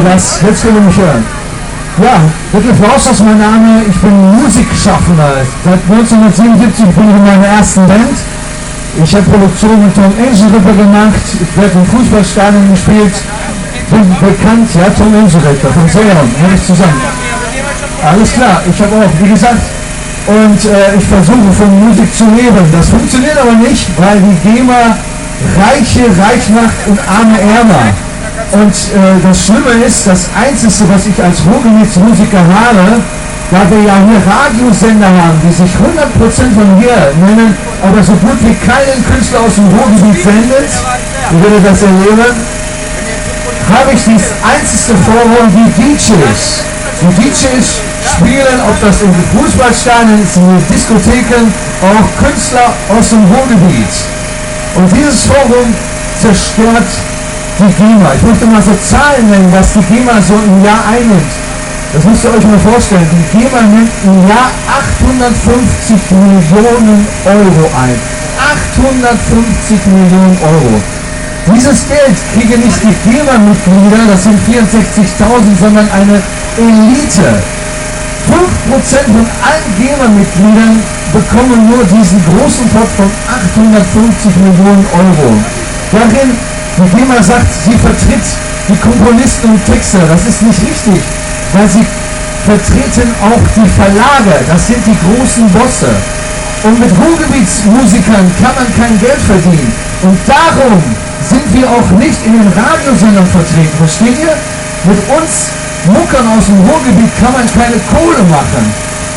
Das willst du nämlich hören. Ja, Ricky Frost ist mein Name, ich bin Musikschaffender. Seit 1977 bin ich in meiner ersten Band. Ich habe Produktion mit Tom Inselripper gemacht, ich werde im Fußballstadion gespielt, bin bekannt, ja, Tom Inselripper von Seon, habe ich zusammen. Alles klar, ich habe auch, wie gesagt, und ich versuche von Musik zu leben. Das funktioniert aber nicht, weil die GEMA Reiche reich macht und Arme ärmer. Und das Schlimme ist, das Einzige, was ich als Ruhrgebietsmusiker habe, da wir ja hier Radiosender haben, die sich 100% von hier nennen, aber so gut wie keinen Künstler aus dem Ruhrgebiet sendet, ich würde das erleben, habe ich das einzige Forum, die DJs. Die DJs spielen, ob das in den Fußballstadien ist, in den Diskotheken, auch Künstler aus dem Ruhrgebiet. Und dieses Forum zerstört die GEMA. Ich möchte mal so Zahlen nennen, was die GEMA so im Jahr einnimmt. Das müsst ihr euch mal vorstellen. Die GEMA nimmt im Jahr 850 Millionen Euro ein. 850 Millionen Euro. Dieses Geld kriegen nicht die GEMA-Mitglieder, das sind 64.000, sondern eine Elite. 5% von allen GEMA-Mitgliedern bekommen nur diesen großen Pot von 850 Millionen Euro. Darin, die GEMA sagt, sie vertritt die Komponisten und Texter. Das ist nicht richtig, weil sie vertreten auch die Verlage. Das sind die großen Bosse. Und mit Ruhrgebietsmusikern kann man kein Geld verdienen. Und darum sind wir auch nicht in den Radiosendern vertreten. Versteht ihr? Mit uns Muckern aus dem Ruhrgebiet kann man keine Kohle machen.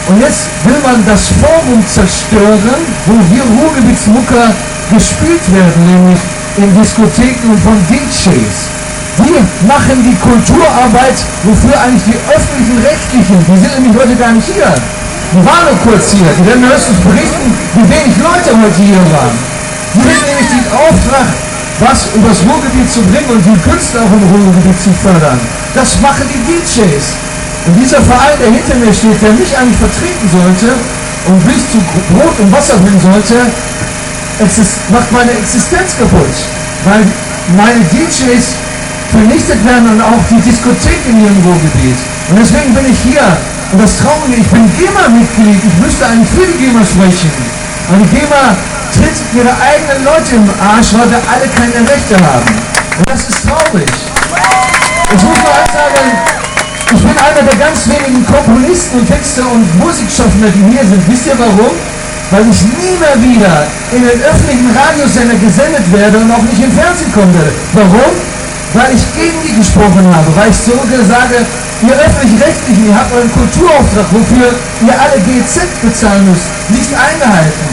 Und jetzt will man das Forum zerstören, wo wir Ruhrgebietsmucker gespielt werden, nämlich in Diskotheken und von DJs. Die machen die Kulturarbeit, wofür eigentlich die öffentlichen Rechtlichen, die sind nämlich heute gar nicht hier. Die waren nur kurz hier, die werden höchstens berichten, wie wenig Leute heute hier waren. Die hätten nämlich den Auftrag, was übers Ruhrgebiet zu bringen und die Künstler auch im Ruhrgebiet zu fördern. Das machen die DJs. Und dieser Verein, der hinter mir steht, der mich eigentlich vertreten sollte und mich zu Brot und Wasser bringen sollte, macht meine Existenz kaputt, weil meine DJs vernichtet werden und auch die Diskotheken hier im Ruhrgebiet. Und deswegen bin ich hier. Und das Traurige, ich bin GEMA-Mitglied, ich müsste eigentlich für die GEMA sprechen. Aber die GEMA tritt ihre eigenen Leute im Arsch, weil wir alle keine Rechte haben. Und das ist traurig. Ich muss mal sagen, ich bin einer der ganz wenigen Komponisten und Texter und Musikschaffner, die hier sind. Wisst ihr warum? Weil ich nie mehr wieder in den öffentlichen Radiosender gesendet werde und auch nicht im Fernsehen kommen werde. Warum? Weil ich gegen die gesprochen habe, weil ich so sage, ihr Öffentlich-Rechtlichen, ihr habt euren Kulturauftrag, wofür ihr alle GEZ bezahlen müsst, nicht eingehalten.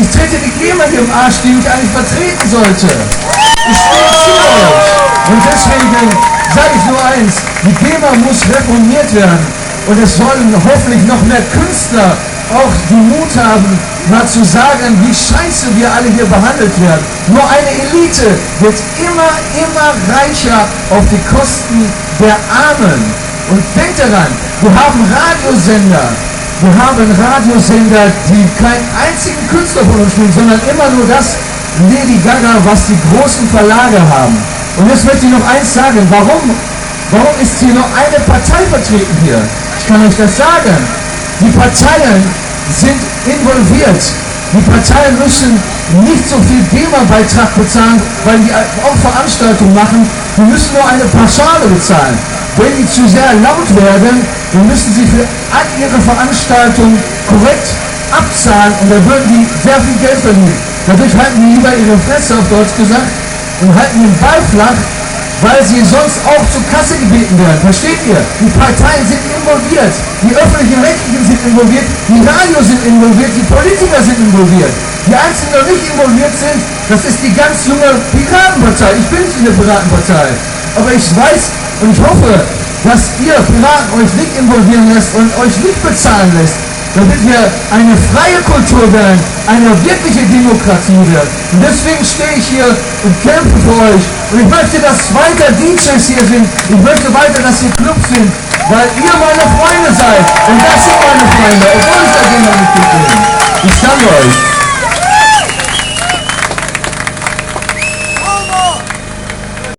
Ich trete die GEMA hier im Arsch, die mich eigentlich vertreten sollte. Ich stehe zu euch. Und deswegen sage ich nur eins, die GEMA muss reformiert werden. Und es sollen hoffentlich noch mehr Künstler auch die Mut haben, mal zu sagen, wie scheiße wir alle hier behandelt werden. Nur eine Elite wird immer reicher auf die Kosten der Armen. Und denkt daran, wir haben Radiosender, die keinen einzigen Künstler von uns spielen, sondern immer nur das Lady Gaga, was die großen Verlage haben. Und jetzt möchte ich noch eins sagen, warum ist hier nur eine Partei vertreten hier? Ich kann euch das sagen. Die Parteien sind involviert. Die Parteien müssen nicht so viel GEMA-Beitrag bezahlen, weil die auch Veranstaltungen machen. Die müssen nur eine Pauschale bezahlen. Wenn die zu sehr laut werden, dann müssen sie für all ihre Veranstaltungen korrekt abzahlen und dann würden die sehr viel Geld verdienen. Dadurch halten die lieber ihre Fresse, auf Deutsch gesagt, und halten den Ball flach, weil sie sonst auch zur Kasse gebeten werden. Versteht ihr? Die Parteien sind involviert, die öffentlichen Rechtlichen sind involviert, die Radios sind involviert, die Politiker sind involviert. Die einzigen, die noch nicht involviert sind, das ist die ganz junge Piratenpartei. Ich bin nicht in der Piratenpartei. Aber ich weiß und ich hoffe, dass ihr Piraten euch nicht involvieren lässt und euch nicht bezahlen lässt, damit wir eine freie Kultur werden, eine wirkliche Demokratie wird. Und deswegen stehe ich hier und kämpfe für euch. Und ich möchte, dass weiter DJs hier sind. Ich möchte weiter, dass ihr Clubs sind, weil ihr meine Freunde seid. seid. Und das sind meine Freunde, obwohl ich da Kinder mitgekriegt bin. Ich danke euch.